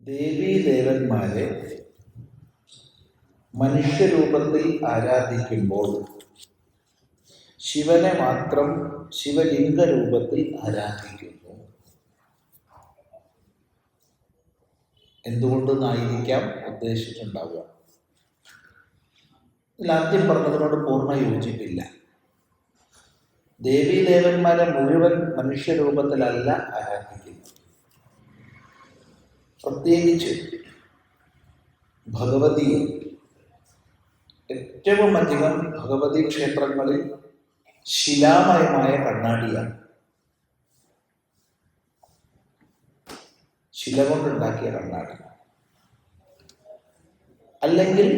ദേവീദേവന്മാരെ മനുഷ്യരൂപത്തിൽ ആരാധിക്കുമ്പോൾ ശിവനെ മാത്രം ശിവലിംഗ രൂപത്തിൽ ആരാധിക്കുന്നു. എന്തുകൊണ്ടെന്നായിരിക്കാം ഉദ്ദേശിച്ചിട്ടുണ്ടാവുക. ഇതിലാദ്യം പറഞ്ഞതിനോട് പൂർണ്ണ യോജിപ്പില്ല. ദേവീദേവന്മാരെ മുഴുവൻ മനുഷ്യരൂപത്തിലല്ല ആരാധിക്കുന്നത്. പ്രത്യേകിച്ച് ഭഗവതിയെ ഏറ്റവും അധികം ഭഗവതി ക്ഷേത്രങ്ങളിൽ ശിലാമയമായ കണ്ണാടിയാണ്, ശില കൊണ്ടുണ്ടാക്കിയ കണ്ണാടി, അല്ലെങ്കിൽ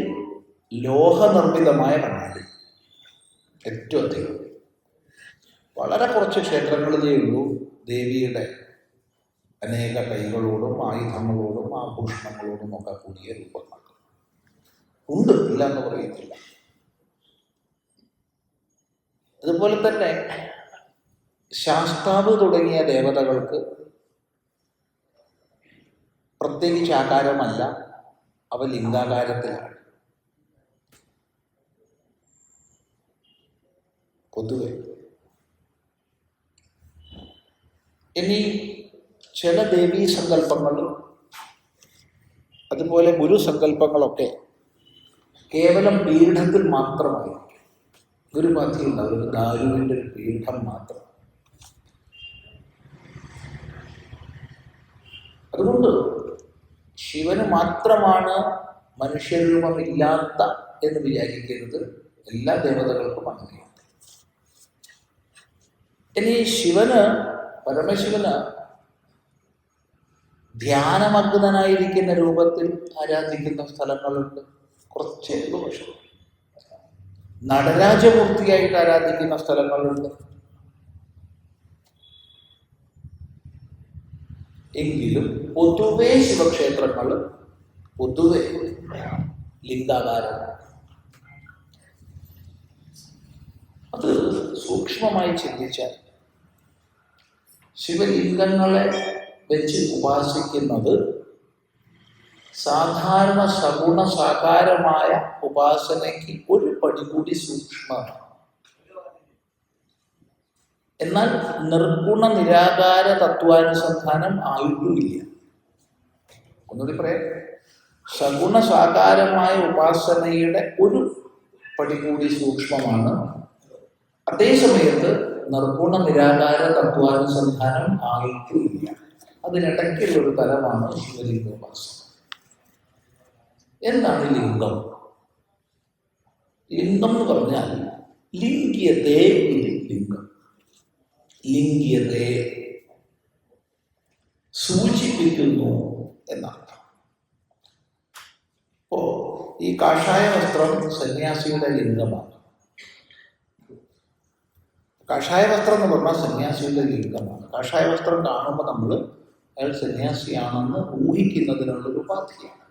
ലോഹനിർമ്മിതമായ കണ്ണാടി. ഏറ്റവും അധികം വളരെ കുറച്ച് ക്ഷേത്രങ്ങളിലേ ഉള്ളൂ ദേവിയുടെ അനേക കൈകളോടും ആയുധങ്ങളോടും ആഭൂഷണങ്ങളോടും ഒക്കെ കൂടിയ രൂപങ്ങൾ. ഉണ്ട്, ഇല്ല എന്ന് പറയുന്നില്ല. അതുപോലെ തന്നെ ശാസ്താവ് തുടങ്ങിയ ദേവതകൾക്ക് പ്രത്യേകിച്ച് ആകാരമല്ല, അവ ലിംഗാകാരത്തിലാണ് പൊതുവെ. ഇനി ചില ദേവീ സങ്കല്പങ്ങളും അതുപോലെ ഗുരുസങ്കല്പങ്ങളൊക്കെ കേവലം പീഠത്തിൽ മാത്രമായിരിക്കും. ഗുരുപാധിയുണ്ട്, ഒരു ദാരുവിൻ്റെ ഒരു പീഠം മാത്രം. അതുകൊണ്ട് ശിവന് മാത്രമാണ് മനുഷ്യരൂപമില്ലാത്ത എന്ന് വിചാരിക്കരുത്. എല്ലാ ദേവതകൾക്കും അങ്ങനെയാണ്. ഇനി ശിവന്, പരമശിവന് ധ്യാനമഗ്നനായിരിക്കുന്ന രൂപത്തിൽ ആരാധിക്കുന്ന സ്ഥലങ്ങളുണ്ട്, കുറച്ച് ദോഷം. നടരാജമൂർത്തിയായിട്ട് ആരാധിക്കുന്ന സ്ഥലങ്ങളുണ്ട്. എങ്കിലും പൊതുവേ ശിവക്ഷേത്രങ്ങൾ പൊതുവെ ലിംഗാകാരം. അത് സൂക്ഷ്മമായി ചിന്തിച്ചാൽ ശിവലിംഗങ്ങളെ വെച്ച് ഉപാസിക്കുന്നത് സാധാരണ സഗുണ സാകാരമായ ഉപാസനയ്ക്ക് ഒരു പടി കൂടി സൂക്ഷ്മമാണ്. എന്നാൽ നിർഗുണ നിരാകാര തത്വാനുസന്ധാനം ആയിട്ടുമില്ല. ഒന്നുകൂടി പറയാം, സഗുണ സാകാരമായ ഉപാസനയുടെ ഒരു പടി കൂടി സൂക്ഷ്മമാണ്. അതേസമയത്ത് നിർഗുണ നിരാകാര തത്വാനുസന്ധാനം ആയിട്ടുമില്ല. അതിനിടയ്ക്കുള്ളൊരു തലമാണ് ശിവലിംഗോപാസന. എന്താണ് ലിംഗം? ലിംഗം എന്ന് പറഞ്ഞാൽ ലിംഗ്യതേ. ലിംഗം ലിംഗ്യതയെ സൂചിപ്പിക്കുന്നു എന്നർത്ഥം. ഇപ്പോ ഈ കാഷായ വസ്ത്രം സന്യാസിയുടെ ലിംഗമാണ്. കാഷായ വസ്ത്രം എന്ന് പറഞ്ഞാൽ സന്യാസിയുടെ ലിംഗമാണ്. കാഷായ വസ്ത്രം കാണുമ്പോൾ നമ്മൾ അയാൾ സന്യാസിയാണെന്ന് ഊഹിക്കുന്നതിനുള്ളൊരു ഉപാധിയാണ്.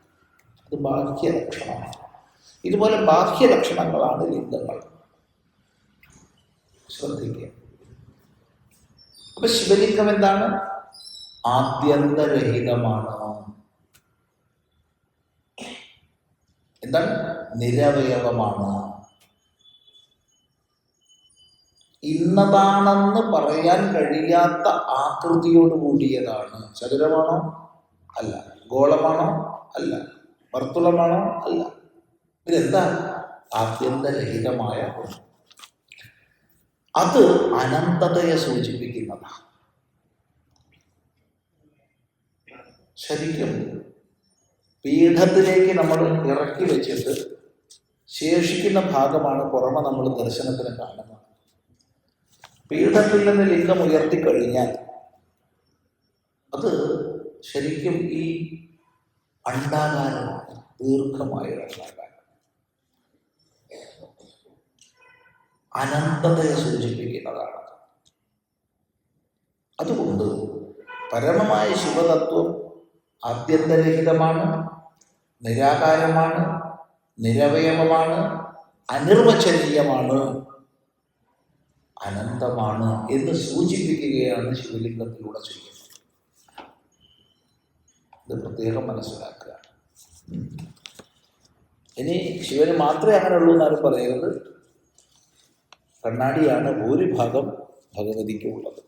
അത് ബാഹ്യലക്ഷണമാണ്. ഇതുപോലെ ബാഹ്യലക്ഷണങ്ങളാണ് ലിംഗങ്ങൾ. ശ്രദ്ധിക്കുക. അപ്പൊ ശിവലിംഗം എന്താണ്? ആദ്യന്തരഹിതമാണ്. എന്താണ്? നിരവയവമാണ്. ഇന്നതാണെന്ന് പറയാൻ കഴിയാത്ത ആകൃതിയോട് കൂടിയതാണ്. ചതുരമാണോ? അല്ല. ഗോളമാണോ? അല്ല. വർത്തുളമാണോ? അല്ല. ഇതെന്താ? ആദ്യന്തരഹിതമായ ഒന്ന്. അത് അനന്തതയെ സൂചിപ്പിക്കുന്നതാണ്. ശരിക്കും പീഠത്തിലേക്ക് നമ്മൾ ഇറക്കി വെച്ചിട്ട് ശേഷിക്കുന്ന ഭാഗമാണ് പുറമെ നമ്മൾ ദർശനത്തിന് കാണുന്നത്. പീഠത്തിൽ നിന്ന് ലിംഗം ഉയർത്തിക്കഴിഞ്ഞാൽ അത് ശരിക്കും ഈ അണ്ഡാകാരമാണ്, ദീർഘമായ അണ്ഡാകാരം. അനന്തതയെ സൂചിപ്പിക്കുന്നതാണ്. അതുകൊണ്ട് പരമമായ ശിവതത്വം ആദ്യന്തരഹിതമാണ്, നിരാകാരമാണ്, നിരവയവമാണ്, അനിർവചനീയമാണ്, അനന്തമാണ് എന്ന് സൂചിപ്പിക്കുകയാണ് ശിവലിംഗത്തിലൂടെ ചെയ്യുന്നത്. ഇത് പ്രത്യേകം മനസ്സിലാക്കുക. ഇനി ശിവന് മാത്രമേ അങ്ങനെയുള്ളൂ എന്നാലും പറയരുത്. കണ്ണാടിയാണ് ഭൂരിഭാഗം ഭഗവതിക്കുള്ളത്.